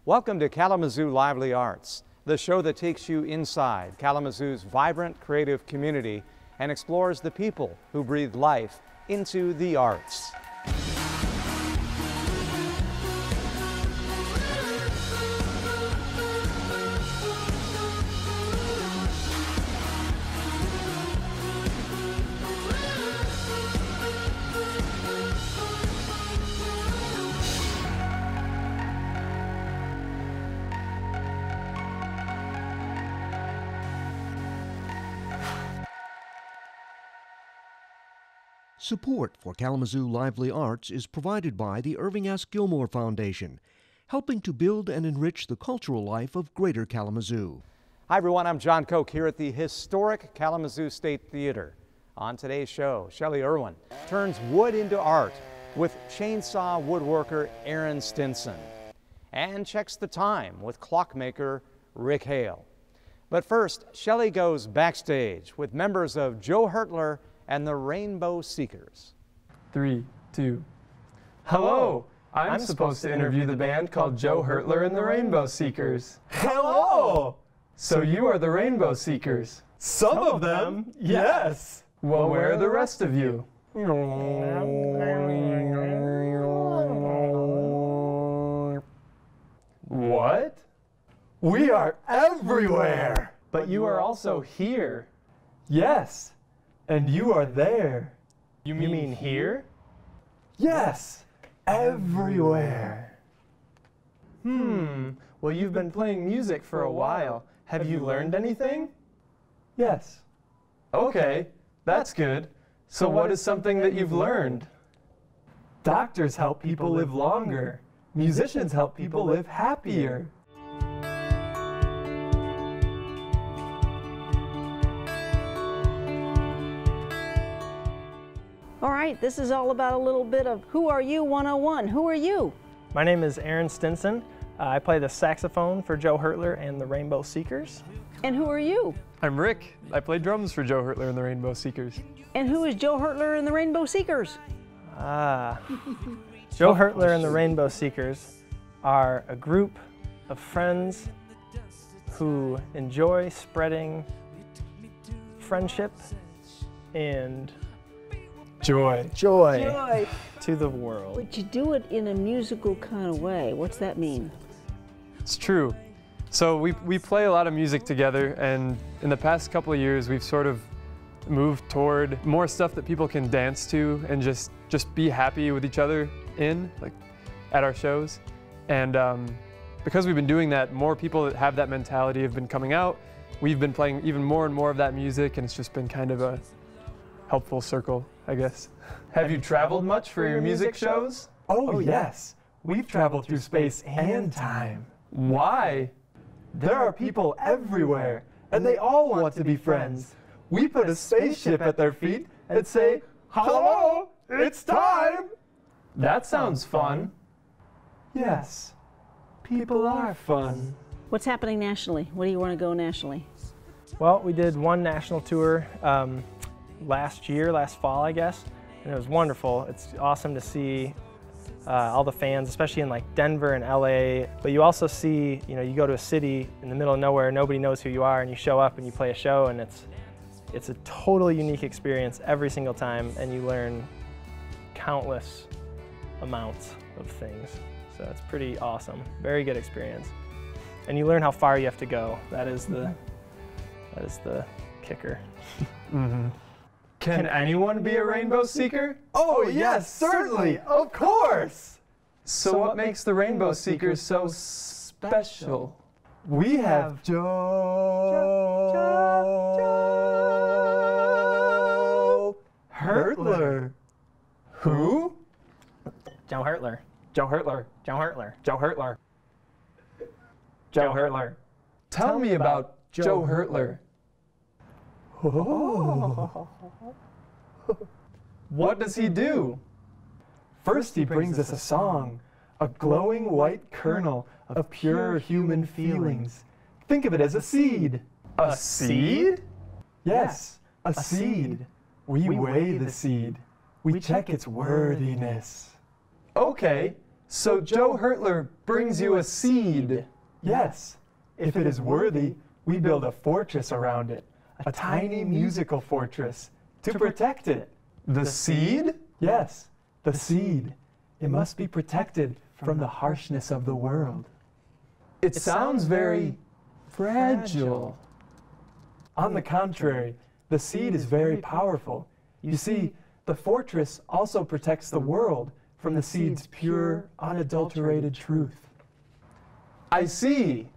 Welcome to Kalamazoo Lively Arts, the show that takes you inside Kalamazoo's vibrant creative community and explores the people who breathe life into the arts. Support for Kalamazoo Lively Arts is provided by the Irving S. Gilmore Foundation, helping to build and enrich the cultural life of Greater Kalamazoo. Hi everyone, I'm John Koch here at the historic Kalamazoo State Theater. On today's show, Shelley Irwin turns wood into art with chainsaw woodworker Aaron Stinson and checks the time with clockmaker Rick Hale. But first, Shelley goes backstage with members of Joe Hertler and the Rainbow Seekers. 3, 2. Hello! I'm supposed to interview the band called Joe Hertler and the Rainbow Seekers. Hello! So you are the Rainbow Seekers? Some of them, yes. Well, where are the rest of you? What? We are everywhere. But you are also here. Yes, and you are there. You mean here? Yes, everywhere. Well, you've been playing music for a while. Have you learned anything? Yes. Okay, that's good. So what is something that you've learned? Doctors help people live longer. Musicians help people live happier. All right, this is all about a little bit of Who Are You 101. Who are you? My name is Aaron Stinson. I play the saxophone for Joe Hertler and the Rainbow Seekers. And who are you? I'm Rick. I play drums for Joe Hertler and the Rainbow Seekers. And who is Joe Hertler and the Rainbow Seekers? Joe Hertler and the Rainbow Seekers are a group of friends who enjoy spreading friendship and Joy. Joy. to the world. But you do it in a musical kind of way. What's that mean? It's true. So we play a lot of music together, and in the past couple of years we've sort of moved toward more stuff that people can dance to and just be happy with each other like at our shows. And because we've been doing that, more people that have that mentality have been coming out. We've been playing even more and more of that music, and it's just been kind of a helpful circle, I guess. Have you traveled much for your music shows? Oh yes, we've traveled through space and time. Why? There are people everywhere, and they all want to be friends. We put a spaceship at their feet and say, "Hello, it's time!" That sounds fun. Yes, people are fun. What's happening nationally? Where do you want to go nationally? Well, we did one national tour last fall, I guess, and it was wonderful. It's awesome to see all the fans, especially in like Denver and LA. But you also see, you go to a city in the middle of nowhere, nobody knows who you are, and you show up and you play a show, and it's a totally unique experience every single time, and you learn countless amounts of things. So it's pretty awesome. Very good experience. And you learn how far you have to go. That is the kicker. Can anyone be a Rainbow Seeker? Oh yes, certainly, of course! So what makes the Rainbow Seekers so special? We have Joe Hertler. Who? Joe Hertler. Joe Hertler. Joe Hertler. Joe Hertler. Joe Hertler. Tell me about Joe Hertler. What does he do? First he brings us a song, a glowing white kernel of pure human feelings. Think of it as a seed. A seed? Yes, a seed. We weigh the seed. We check its worthiness. Okay, So Joe Hertler brings you a seed. Yes, if it is worthy, we build a fortress around it, a tiny musical fortress, to protect it. The seed? Yes, the seed. It must be protected from the harshness of the world. It sounds very fragile. On the contrary, the seed is very powerful. You see, the fortress also protects the world from the seed's pure, unadulterated truth. I see.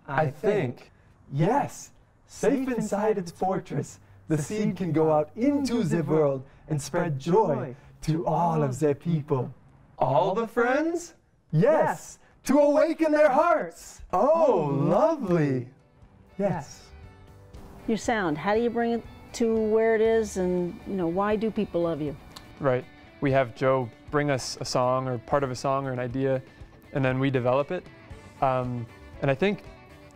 I think. Yes, safe inside its fortress, the seed can go out into the world and spread joy to all of the people. All the friends? Yes, to awaken their hearts. Oh, lovely. Yes. Your sound, how do you bring it to where it is, and why do people love you? Right. We have Joe bring us a song or part of a song or an idea, and then we develop it. And I think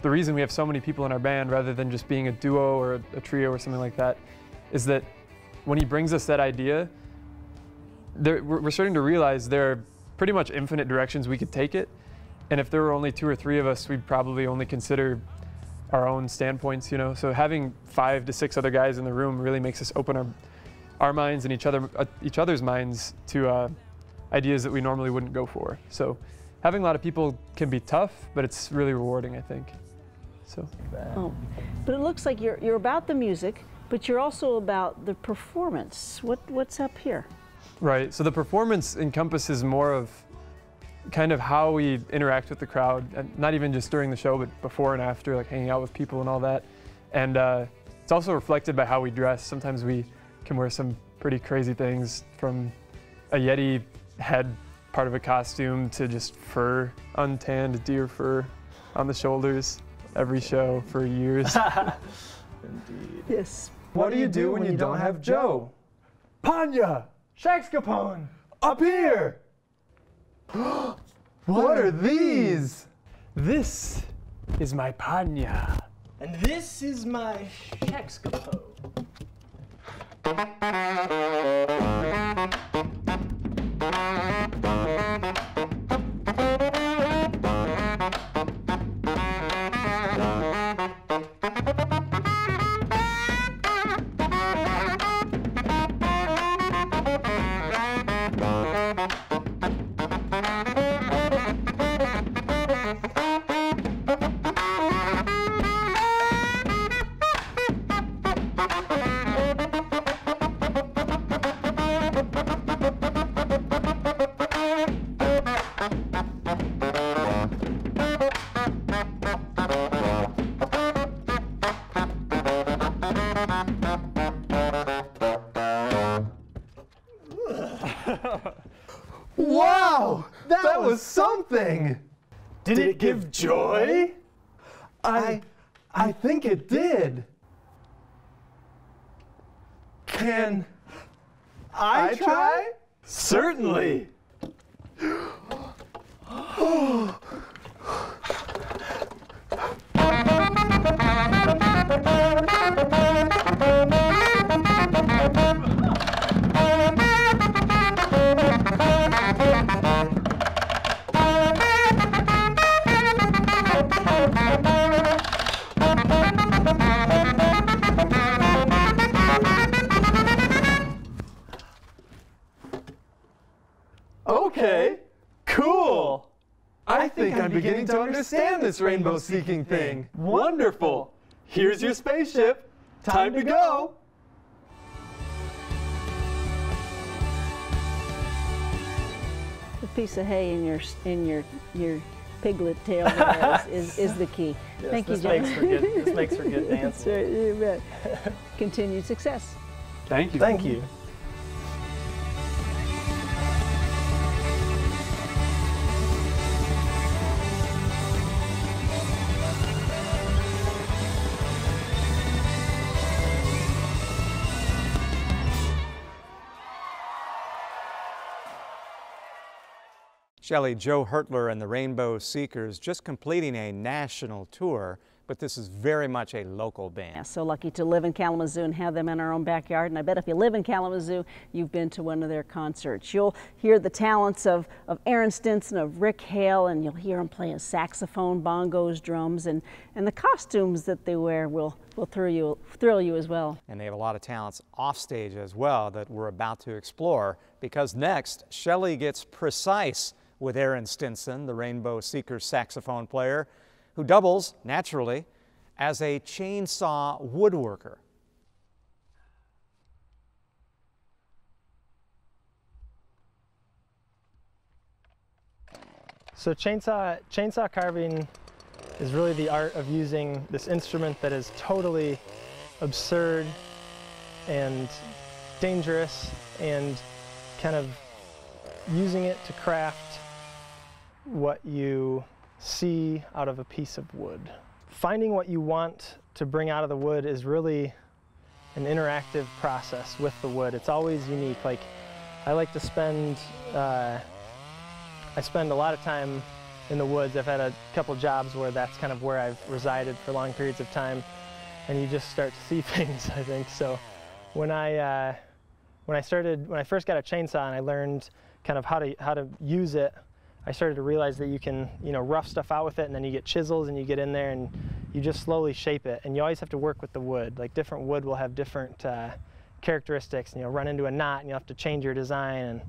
the reason we have so many people in our band, rather than just being a duo or a trio or something like that, is that when he brings us that idea, we're starting to realize there are pretty much infinite directions we could take it. And if there were only 2 or 3 of us, we'd probably only consider our own standpoints, So having 5 to 6 other guys in the room really makes us open our minds and each other's minds to ideas that we normally wouldn't go for. So having a lot of people can be tough, but it's really rewarding, I think. So. Oh, but it looks like you're about the music, but you're also about the performance. What's up here? Right. So the performance encompasses more of kind of how we interact with the crowd, and not even just during the show, but before and after, like hanging out with people and all that. And it's also reflected by how we dress. Sometimes we can wear some pretty crazy things, from a Yeti head part of a costume to just fur, untanned deer fur on the shoulders every show for years. Indeed. Yes. What do you do when you don't have Joe? Panya! Shax Capone! Up here! What are these? This is my Panya. And this is my Shexcapo. Wow! That was something! Did it give joy? I think it did. Can I try? Certainly! Okay, cool. I think I'm beginning to understand this rainbow-seeking thing. Wonderful. Here's your spaceship. Time to go. The piece of hay in your piglet tail there is the key. Yes, Thank you, this John. this makes for good dance. That's right, you bet. Continued success. Thank you. Thank you. Shelley, Joe Hertler and the Rainbow Seekers just completing a national tour. but this is very much a local band. Yeah, so lucky to live in Kalamazoo and have them in our own backyard, and I bet if you live in Kalamazoo, you've been to one of their concerts. You'll hear the talents of Aaron Stinson, of Rick Hale, and you'll hear them playing saxophone, bongos, drums, and the costumes that they wear will thrill you as well. And they have a lot of talents off stage as well that we're about to explore, because next, Shelley gets precise with Aaron Stinson, the Rainbow Seeker saxophone player, who doubles, naturally, as a chainsaw woodworker. So chainsaw carving is really the art of using this instrument that is totally absurd and dangerous, and kind of using it to craft what you see out of a piece of wood. Finding what you want to bring out of the wood is really an interactive process with the wood. It's always unique. Like, I like to spend I spend a lot of time in the woods. I've had a couple jobs where that's kind of where I've resided for long periods of time, and you just start to see things, I think. So when I first got a chainsaw and I learned kind of how to use it, I started to realize that you can, rough stuff out with it, and then you get chisels and you get in there and you just slowly shape it. And you always have to work with the wood. Like, different wood will have different characteristics, and you'll run into a knot and you'll have to change your design, and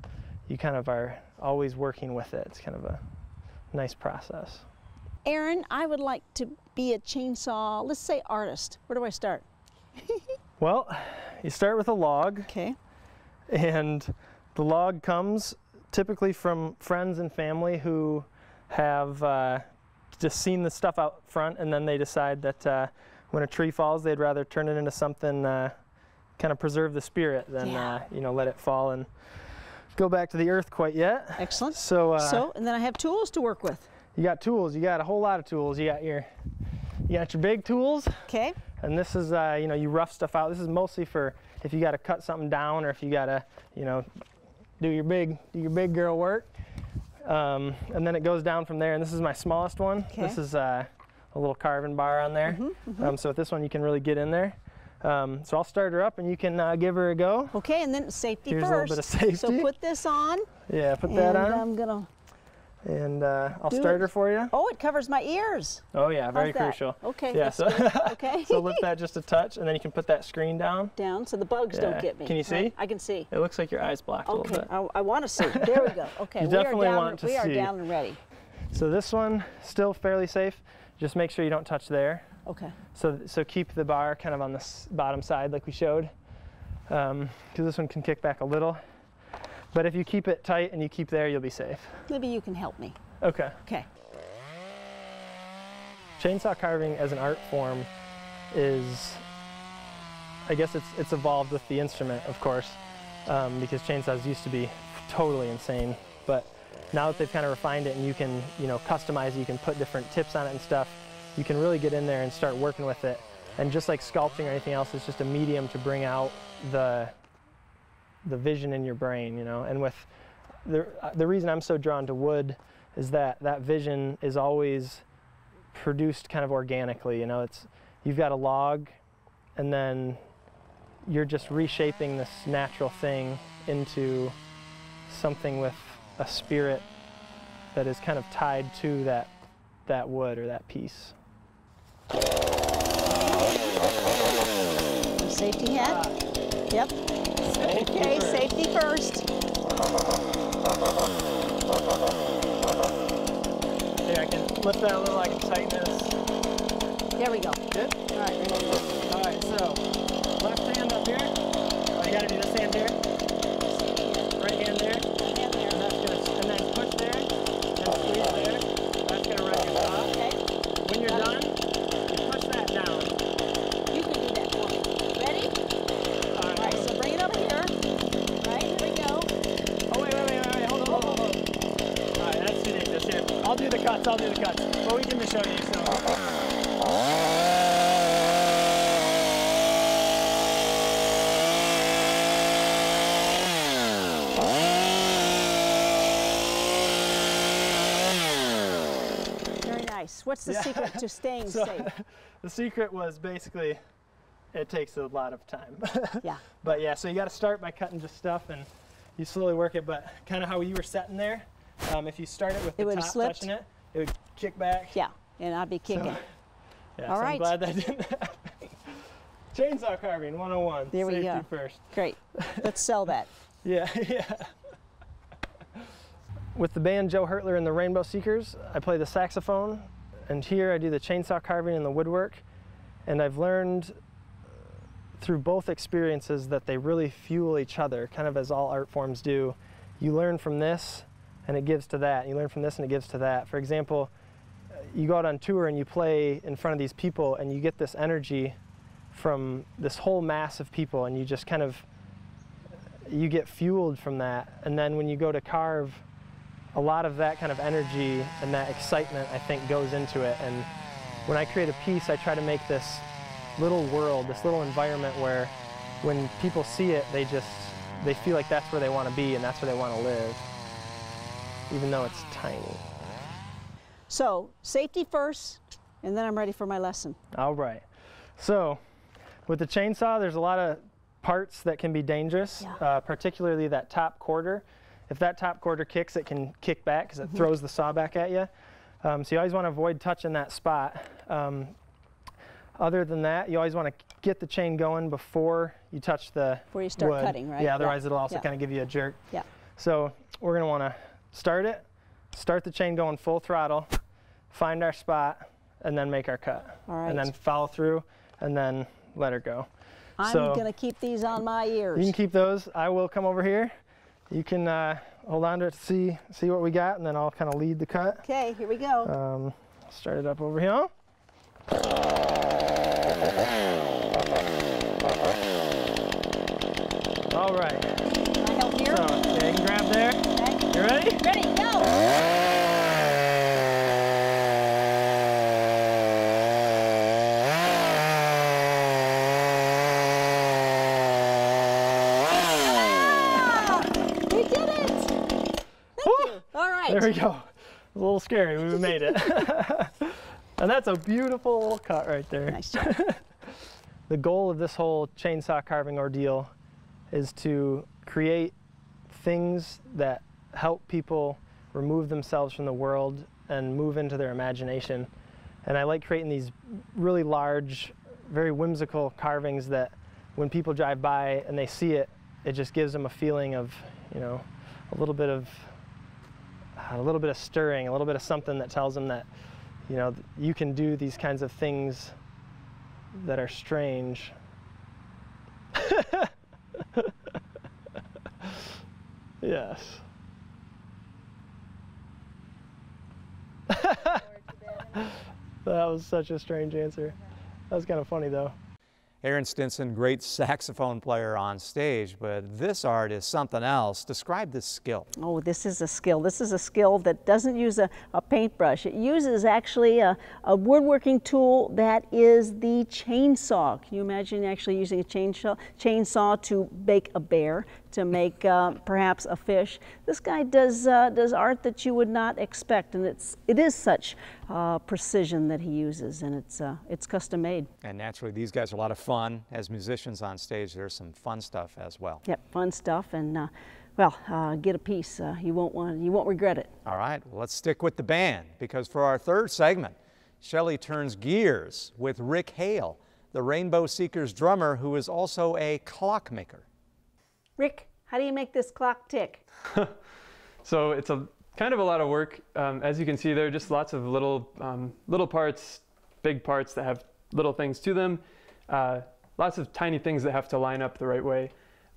you kind of are always working with it. It's kind of a nice process. Aaron, I would like to be a chainsaw, let's say, artist. Where do I start? Well, you start with a log. Okay. And the log comes typically from friends and family who have just seen the stuff out front, and then they decide that when a tree falls, they'd rather turn it into something kind of preserve the spirit than let it fall and go back to the earth quite yet. Excellent. So and then I have tools to work with. You got tools. You got a whole lot of tools. You got your big tools. Okay. And this is you rough stuff out. This is mostly for if you got to cut something down, or if you got to do your big girl work. And then it goes down from there. And this is my smallest one. Okay. This is a little carving bar on there. So with this one, you can really get in there. So I'll start her up, and you can give her a go. Okay, and then safety Here's first. a little bit of safety. So put this on. Yeah, put that on. I'm gonna. And I'll start her for you. Oh, it covers my ears. Oh yeah, very How's that? crucial. Okay. Yeah. So okay. so lift that just a touch, and then you can put that screen down. Down, so the bugs don't get me. Can you see? Right? I can see. It looks like your eyes blocked a little bit. I want to see. There we go. Okay. You definitely want to see. We are down and ready. So this one still fairly safe. Just make sure you don't touch there. Okay. So keep the bar kind of on the bottom side like we showed, because this one can kick back a little. But if you keep it tight and you keep there, you'll be safe. Maybe you can help me. Okay. Okay. Chainsaw carving as an art form is, I guess it's evolved with the instrument, of course, because chainsaws used to be totally insane. But now that they've kind of refined it, and you can, customize it, you can put different tips on it and stuff, you can really get in there and start working with it. And just like sculpting or anything else, it's just a medium to bring out the vision in your brain, And with the reason I'm so drawn to wood is that vision is always produced kind of organically. You've got a log, and then you're just reshaping this natural thing into something with a spirit that is kind of tied to that wood or that piece. Safety hat. Yep. Okay, safety first. Here, I can lift that a little, I can tighten this. There we go. Good? All right, ready. All right, so left hand up here. Oh, you gotta do this hand here. Right hand there. Hand there. And then push there, and squeeze there. That's gonna run your top. Okay. When you're done, you push that down. You can do that for me. Ready? All right, so bring it over here. Right, here we go. Oh, wait, hold on. All right, that's ridiculous. Here, I'll do the cuts. But we can just show you, so. What's the secret to staying safe? The secret was basically, it takes a lot of time. Yeah. But yeah, so you got to start by cutting just stuff, and you slowly work it. But kind of how you were setting there, if you start it with the top touching it, it would kick back. Yeah, and I'd be kicking. So, yeah, all so right. I'm glad that didn't happen. Chainsaw carving 101. There we Safety go. first. Great. Let's sell that. Yeah, yeah. With the band Joe Hertler and the Rainbow Seekers, I play the saxophone, and here I do the chainsaw carving and the woodwork. And I've learned through both experiences that they really fuel each other, kind of as all art forms do. You learn from this, and it gives to that. You learn from this, and it gives to that. For example, you go out on tour and you play in front of these people, and you get this energy from this whole mass of people, and you just kind of, you get fueled from that. And then when you go to carve, a lot of that kind of energy and that excitement, I think, goes into it. And when I create a piece, I try to make this little world, this little environment where when people see it, they feel like that's where they want to be and that's where they want to live, even though it's tiny. So, safety first, and then I'm ready for my lesson. All right. So, with the chainsaw, there's a lot of parts that can be dangerous, particularly that top quarter. If that top quarter kicks, it can kick back because it throws the saw back at you. So you always want to avoid touching that spot. Other than that, you always want to get the chain going before you touch the Before you start wood. cutting, right? Yeah, otherwise it'll also kind of give you a jerk. Yeah. So we're going to want to start the chain going full throttle, find our spot, and then make our cut. All right. And then follow through, and then let her go. I'm going to keep these on my ears. You can keep those. I will come over here. You can hold on to it to see what we got, and then I'll kind of lead the cut. Okay, here we go. Start it up over here. All right. Can I help here? So, yeah, you can grab there. Okay. You ready? Ready, go! There we go. A little scary, we made it. And that's a beautiful little cut right there. Nice job. The goal of this whole chainsaw carving ordeal is to create things that help people remove themselves from the world and move into their imagination. And I like creating these really large, very whimsical carvings that when people drive by and they see it, it just gives them a feeling of, you know, a little bit of stirring, a little bit of something that tells them that, you know, you can do these kinds of things that are strange. Yes. That was such a strange answer. That was kind of funny though. Aaron Stinson, great saxophone player on stage, but this art is something else. Describe this skill. Oh, this is a skill. This is a skill that doesn't use a paintbrush. It uses actually a woodworking tool that is the chainsaw. Can you imagine actually using a chainsaw to bake a bear, to make perhaps a fish? This guy does art that you would not expect, and it is such precision that he uses, and it's custom made. And naturally, these guys are a lot of fun. As musicians on stage, there's some fun stuff as well. Yep, fun stuff, and get a piece. You won't regret it. All right, well, let's stick with the band, because for our third segment, Shelley turns gears with Rick Hale, the Rainbow Seekers drummer, who is also a clockmaker. Rick, how do you make this clock tick? So it's kind of a lot of work. As you can see, there are just lots of little parts, big parts that have little things to them. Lots of tiny things that have to line up the right way.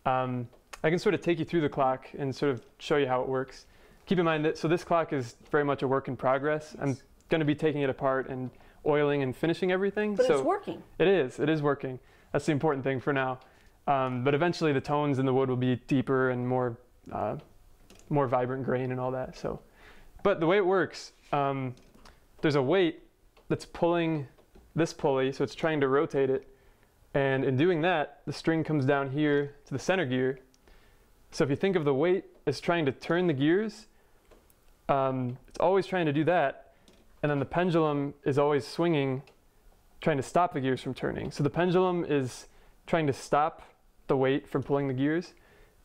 I can sort of take you through the clock and sort of show you how it works. Keep in mind that, so this clock is very much a work in progress. I'm going to be taking it apart and oiling and finishing everything. But it's working. It is working. That's the important thing for now. But eventually the tones in the wood will be deeper and more vibrant grain and all that. So, but the way it works, there's a weight that's pulling this pulley, so it's trying to rotate it. And in doing that, the string comes down here to the center gear. So if you think of the weight as trying to turn the gears, it's always trying to do that. and then the pendulum is always swinging, trying to stop the gears from turning. So the pendulum is trying to stop the weight from pulling the gears,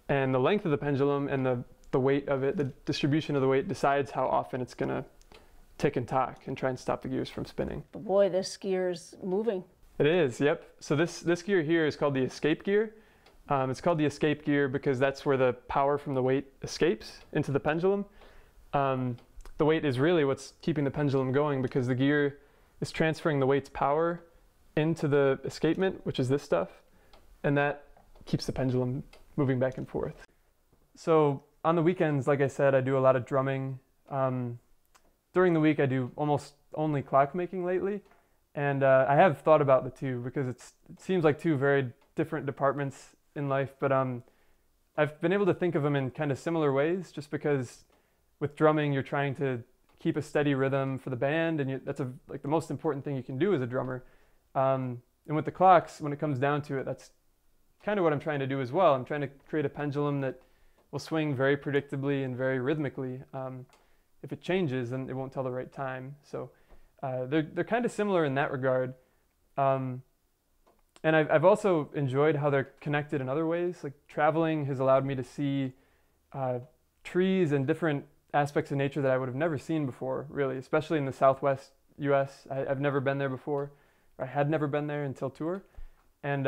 and the length of the pendulum and the weight of it, the distribution of the weight, decides how often it's going to tick and tock and try and stop the gears from spinning. But boy, this gear's moving. It is, yep. So this gear here is called the escape gear. It's called the escape gear because that's where the power from the weight escapes into the pendulum. The weight is really what's keeping the pendulum going, because the gear is transferring the weight's power into the escapement, which is this stuff, and that keeps the pendulum moving back and forth. So on the weekends, like I said, I do a lot of drumming. During the week, I do almost only clockmaking lately, and I have thought about the two because it seems like two very different departments in life, but I've been able to think of them in kind of similar ways, just because with drumming, you're trying to keep a steady rhythm for the band, and that's like the most important thing you can do as a drummer. And with the clocks, when it comes down to it, that's kind of what I'm trying to do as well. I'm trying to create a pendulum that will swing very predictably and very rhythmically. If it changes, then it won't tell the right time. So they're kind of similar in that regard. And I've also enjoyed how they're connected in other ways. Like traveling has allowed me to see trees and different aspects of nature that I would have never seen before, really, especially in the Southwest US. I've never been there before. I had never been there until tour. And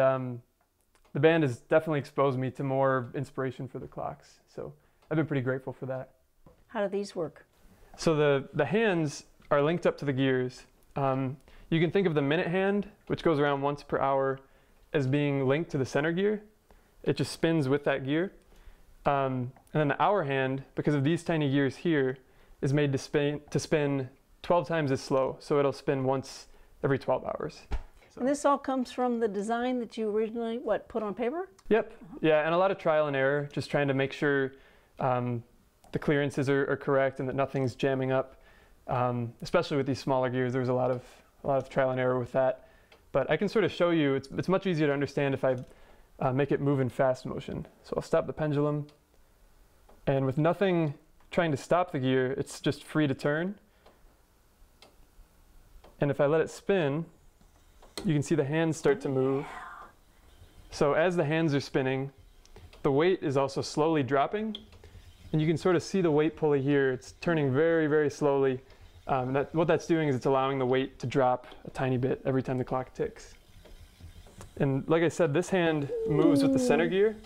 the band has definitely exposed me to more inspiration for the clocks. So I've been pretty grateful for that. How do these work? So the hands are linked up to the gears. You can think of the minute hand, which goes around once per hour, as being linked to the center gear. It just spins with that gear. And then the hour hand, because of these tiny gears here, is made to spin 12 times as slow. So it'll spin once every 12 hours. So. And this all comes from the design that you originally, put on paper? Yep. Yeah, and a lot of trial and error, just trying to make sure the clearances are correct and that nothing's jamming up. Especially with these smaller gears, there was a lot of trial and error with that. But I can sort of show you, it's much easier to understand if I make it move in fast motion. So I'll stop the pendulum, and with nothing trying to stop the gear, it's just free to turn. And if I let it spin, you can see the hands start to move. So as the hands are spinning, the weight is also slowly dropping, and you can sort of see the weight pulley here. It's turning very, very slowly. What that's doing is it's allowing the weight to drop a tiny bit every time the clock ticks. And like I said, this hand moves with the center gear,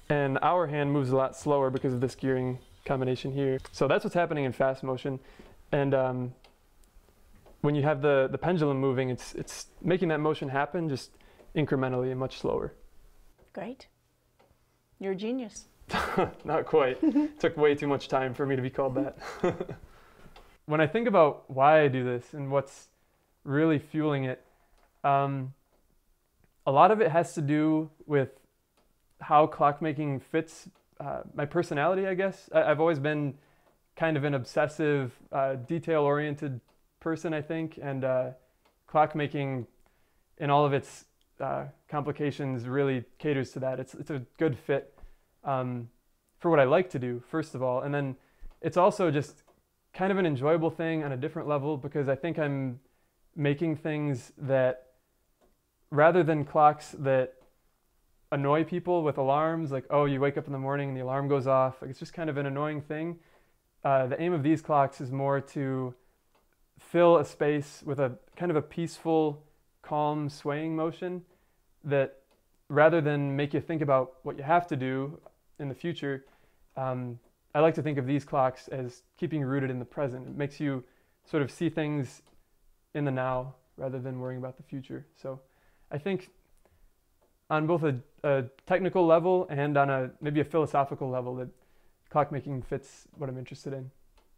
and our hand moves a lot slower because of this gearing combination here. So that's what's happening in fast motion. And when you have the pendulum moving, it's making that motion happen just incrementally and much slower. Great. You're a genius. Not quite. Took way too much time for me to be called that. When I think about why I do this and what's really fueling it, a lot of it has to do with how clockmaking fits my personality, I guess. I've always been kind of an obsessive, detail-oriented person, I think, and clockmaking in all of its complications really caters to that. It's a good fit for what I like to do, first of all, and then it's also just kind of an enjoyable thing on a different level, because I think I'm making things that, rather than clocks that annoy people with alarms, like, oh, you wake up in the morning and the alarm goes off, like it's just kind of an annoying thing. The aim of these clocks is more to fill a space with a kind of a peaceful, calm, swaying motion that, rather than make you think about what you have to do in the future, I like to think of these clocks as keeping rooted in the present. It makes you sort of see things in the now rather than worrying about the future. So I think on both a technical level and on maybe a philosophical level, that clockmaking fits what I'm interested in.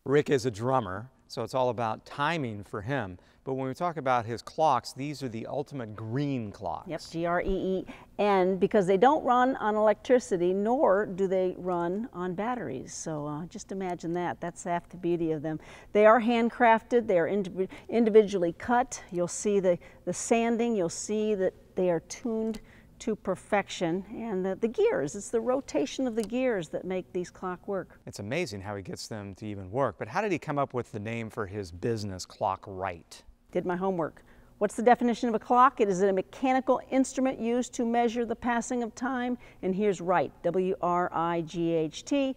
Rick is a drummer, so it's all about timing for him. But when we talk about his clocks, these are the ultimate green clocks. Yep, G-R-E-E-N, because they don't run on electricity, nor do they run on batteries. So just imagine that. That's half the beauty of them. They are handcrafted. They are individually cut. You'll see the sanding. You'll see that they are tuned to perfection. And the gears, it's the rotation of the gears that make these clock work. It's amazing how he gets them to even work, but how did he come up with the name for his business, Clockwright? Did my homework. What's the definition of a clock? It is a mechanical instrument used to measure the passing of time. And here's Wright, W-R-I-G-H-T,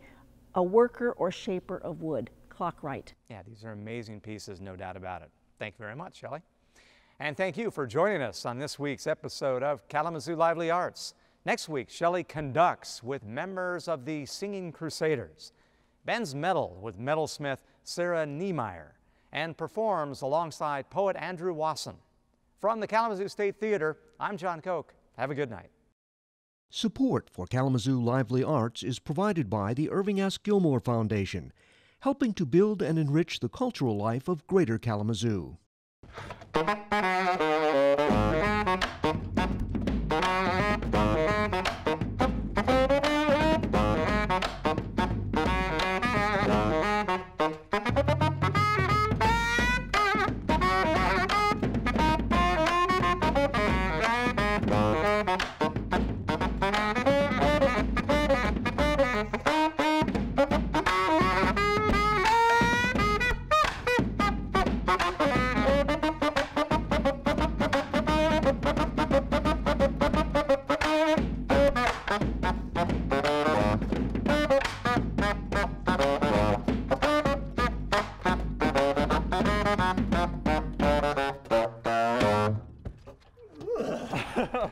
a worker or shaper of wood. Clockwright. Yeah, these are amazing pieces, no doubt about it. Thank you very much, Shelley. And thank you for joining us on this week's episode of Kalamazoo Lively Arts. Next week, Shelley conducts with members of the Singing Crusaders, bends metal with metalsmith Sarah Niemeyer, and performs alongside poet Andrew Wasson. From the Kalamazoo State Theater, I'm John Koch. Have a good night. Support for Kalamazoo Lively Arts is provided by the Irving S. Gilmore Foundation, helping to build and enrich the cultural life of Greater Kalamazoo. Ha ha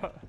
ha.